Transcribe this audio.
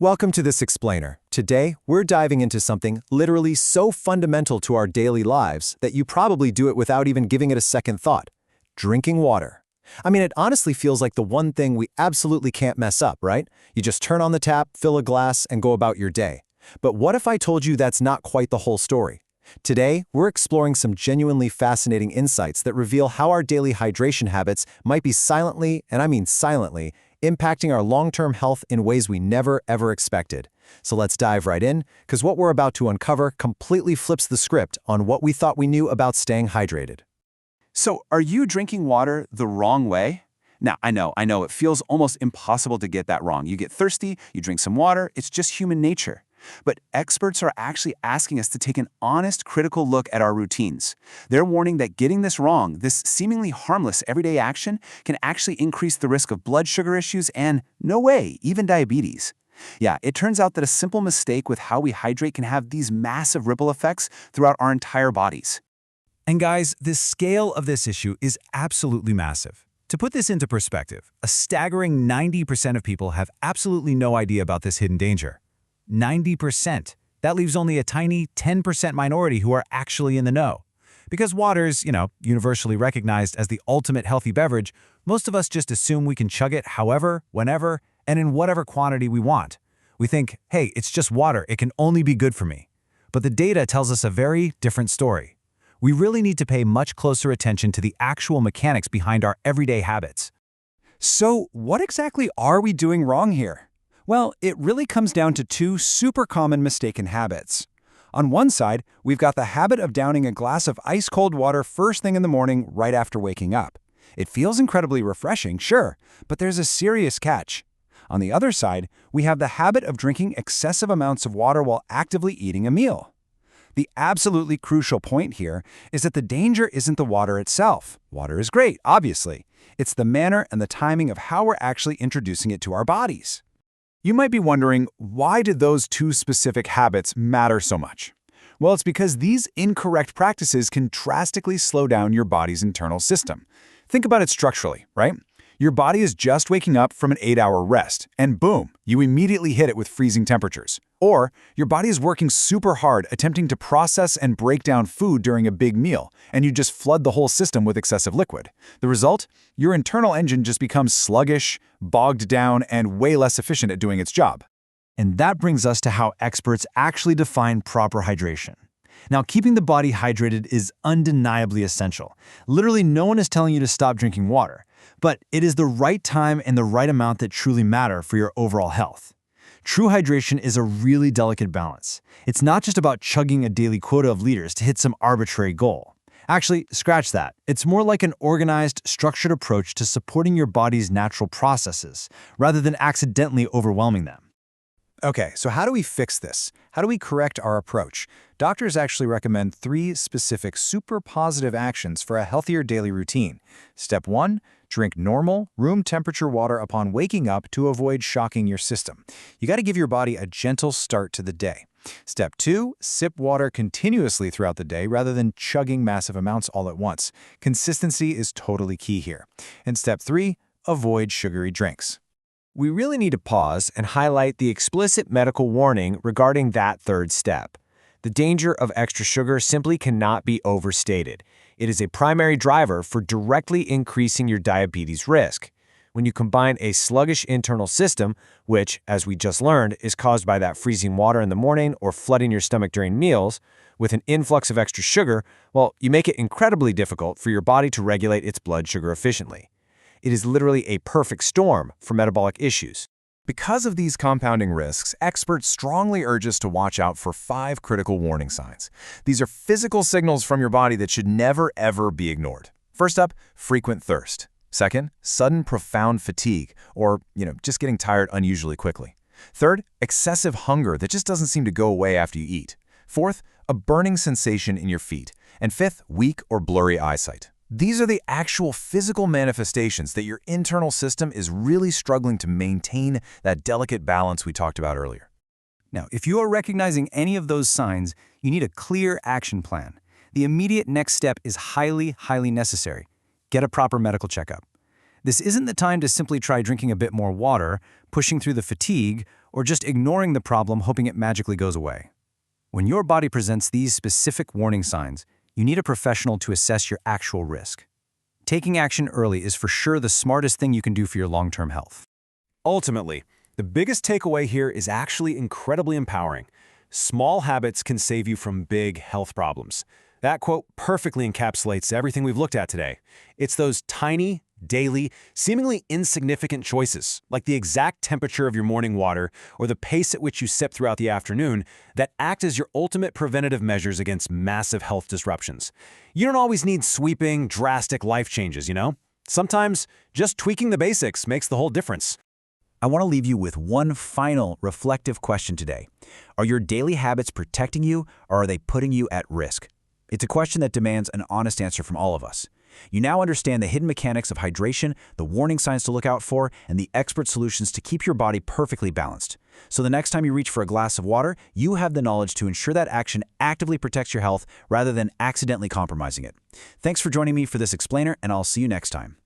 Welcome to This Explainer. Today, we're diving into something literally so fundamental to our daily lives that you probably do it without even giving it a second thought. Drinking water. I mean, it honestly feels like the one thing we absolutely can't mess up, right? You just turn on the tap, fill a glass, and go about your day. But what if I told you that's not quite the whole story? Today, we're exploring some genuinely fascinating insights that reveal how our daily hydration habits might be silently, and I mean silently, impacting our long-term health in ways we never, ever expected. So let's dive right in, because what we're about to uncover completely flips the script on what we thought we knew about staying hydrated. So, are you drinking water the wrong way? Now, I know, it feels almost impossible to get that wrong. You get thirsty, you drink some water, it's just human nature. But experts are actually asking us to take an honest, critical look at our routines. They're warning that getting this wrong, this seemingly harmless everyday action, can actually increase the risk of blood sugar issues and, no way, even diabetes. Yeah, it turns out that a simple mistake with how we hydrate can have these massive ripple effects throughout our entire bodies. And guys, the scale of this issue is absolutely massive. To put this into perspective, a staggering 90% of people have absolutely no idea about this hidden danger. 90%. That leaves only a tiny 10% minority who are actually in the know. Because water's, universally recognized as the ultimate healthy beverage, most of us just assume we can chug it however, whenever, and in whatever quantity we want. We think, hey, it's just water, it can only be good for me. But the data tells us a very different story. We really need to pay much closer attention to the actual mechanics behind our everyday habits. So, what exactly are we doing wrong here? Well, it really comes down to two super common mistaken habits. On one side, we've got the habit of downing a glass of ice-cold water first thing in the morning right after waking up. It feels incredibly refreshing, sure, but there's a serious catch. On the other side, we have the habit of drinking excessive amounts of water while actively eating a meal. The absolutely crucial point here is that the danger isn't the water itself. Water is great, obviously. It's the manner and the timing of how we're actually introducing it to our bodies. You might be wondering, why did those two specific habits matter so much? Well, it's because these incorrect practices can drastically slow down your body's internal system. Think about it structurally, right? Your body is just waking up from an 8-hour rest, and boom, you immediately hit it with freezing temperatures. Or your body is working super hard attempting to process and break down food during a big meal, and you just flood the whole system with excessive liquid. The result? Your internal engine just becomes sluggish, bogged down, and way less efficient at doing its job. And that brings us to how experts actually define proper hydration. Now, keeping the body hydrated is undeniably essential. Literally, no one is telling you to stop drinking water, but it is the right time and the right amount that truly matter for your overall health. True hydration is a really delicate balance. It's not just about chugging a daily quota of liters to hit some arbitrary goal. Actually, scratch that. It's more like an organized, structured approach to supporting your body's natural processes, rather than accidentally overwhelming them. Okay, so how do we fix this? How do we correct our approach? Doctors actually recommend 3 specific super positive actions for a healthier daily routine. Step 1, drink normal, room temperature water upon waking up to avoid shocking your system. You got to give your body a gentle start to the day. Step 2, sip water continuously throughout the day rather than chugging massive amounts all at once. Consistency is totally key here. And step 3, avoid sugary drinks. We really need to pause and highlight the explicit medical warning regarding that third step. The danger of extra sugar simply cannot be overstated. It is a primary driver for directly increasing your diabetes risk. When you combine a sluggish internal system, which, as we just learned, is caused by that freezing water in the morning or flooding your stomach during meals, with an influx of extra sugar, well, you make it incredibly difficult for your body to regulate its blood sugar efficiently. It is literally a perfect storm for metabolic issues. Because of these compounding risks, experts strongly urge us to watch out for 5 critical warning signs. These are physical signals from your body that should never, ever be ignored. First up, frequent thirst. Second, sudden profound fatigue, or, just getting tired unusually quickly. Third, excessive hunger that just doesn't seem to go away after you eat. Fourth, a burning sensation in your feet. And fifth, weak or blurry eyesight. These are the actual physical manifestations that your internal system is really struggling to maintain that delicate balance we talked about earlier. Now, if you are recognizing any of those signs, you need a clear action plan. The immediate next step is highly, highly necessary. Get a proper medical checkup. This isn't the time to simply try drinking a bit more water, pushing through the fatigue, or just ignoring the problem hoping it magically goes away. When your body presents these specific warning signs, you need a professional to assess your actual risk. Taking action early is for sure the smartest thing you can do for your long-term health. Ultimately, the biggest takeaway here is actually incredibly empowering. Small habits can save you from big health problems. That quote perfectly encapsulates everything we've looked at today. It's those tiny, daily, seemingly insignificant choices, like the exact temperature of your morning water or the pace at which you sip throughout the afternoon, that act as your ultimate preventative measures against massive health disruptions. You don't always need sweeping, drastic life changes, you know? Sometimes just tweaking the basics makes the whole difference. I want to leave you with one final reflective question today. Are your daily habits protecting you, or are they putting you at risk? It's a question that demands an honest answer from all of us. You now understand the hidden mechanics of hydration, the warning signs to look out for, and the expert solutions to keep your body perfectly balanced. So the next time you reach for a glass of water, you have the knowledge to ensure that action actively protects your health rather than accidentally compromising it. Thanks for joining me for this explainer, and I'll see you next time.